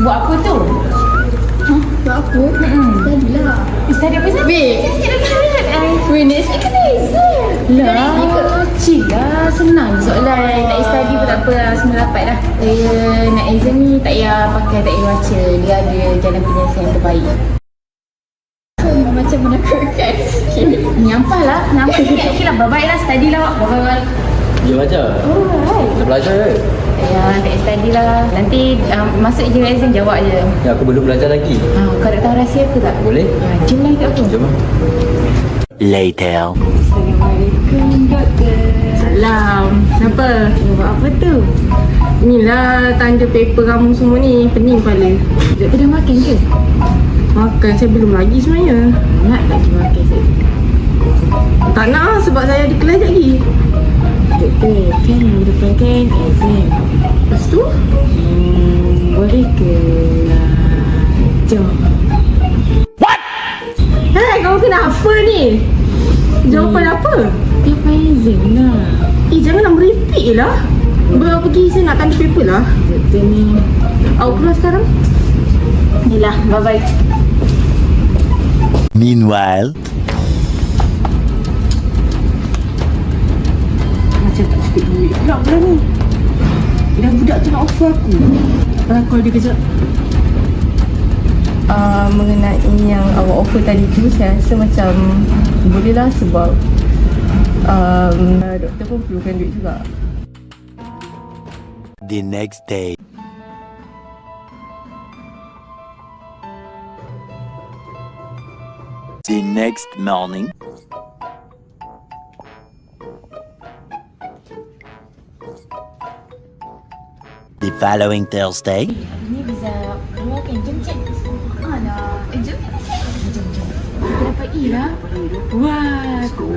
Buat apa tu? Buat apa? Tadi lah. Study apa sih? Weh, next week kena exam. Lah, chill lah. Senang soalan. Tak payah study pun tak apa lah. Semua dapat dah. Nak exam ni tak payah pakai, tak payah baca. Dia ada jalan penyelesaian yang terbaik. Macam menakutkan sikit. Nyampah lah. Nampak sikit. Okay lah, bye-bye lah. Study lah. Bye-bye. Ya baca. Alright. Dah belajar ke? Ya, tak payah study lah. Nanti masuk je exam, jawab je. Ya, aku belum belajar lagi. Kau nak tahu rahsia apa tak? Boleh? Jom lah ikut aku. Jom lah. Later. Assalamualaikum, doktor. Salam. Kenapa? Buat apa tu? Inilah tanda paper kamu semua ni. Pening kepala. Doktor dah makan ke? Makan, saya belum lagi sebenarnya. Nak tak pergi makan saya? Tak nak lah sebab saya ada kelas lagi. Doktor, kan minggu depan kan exam. Lepas tu? Boleh ke? Jom. What? Hai, kamu kena apa ni? Jawapan apa? Paper exam lah. Janganlah merepek je lah. Baru pergi saya nak tanda paper lah. Doktor ni. Awak keluar sekarang? Yelah, bye-bye. Meanwhile, Macam tak cukup duit pula bulan ni. Dan budak tu nak offer aku. Call dia kejap. Mengenai yang awak offer tadi tu, saya rasa macam boleh lah sebab doktor pun perlukan duit juga. the next day. The next morning. The following Thursday. Ini bisa keluarkan jom cik. Alah, jom. Jom. Kita dapat E lah. Wah, cool.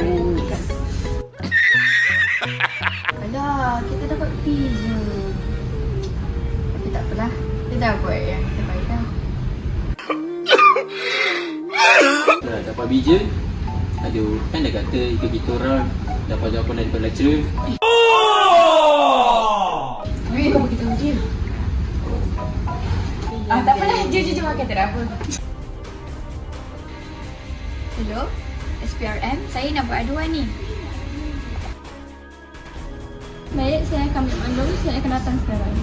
Alah, kita dapat P je. Tapi tak apalah. Kita dah buat yang terbaik dah. Dah dapat bija. Aduh, kan dah kata kita orang dapat jawapan daripada lecturer. Kau bagi tahu dia. Tak apalah, jom makan, tak ada apa. Hello, SPRM, saya nak buat aduan ni. Baik, saya akan maklum, saya akan datang sekarang.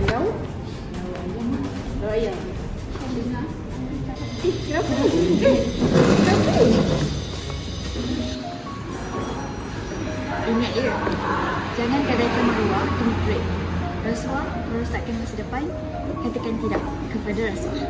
Tahu? Raya. Kenapa? Ingat ya, jangan gadaikan maruah demi duit. Rasuah merosakkan masa depan, katakan tidak kepada rasuah.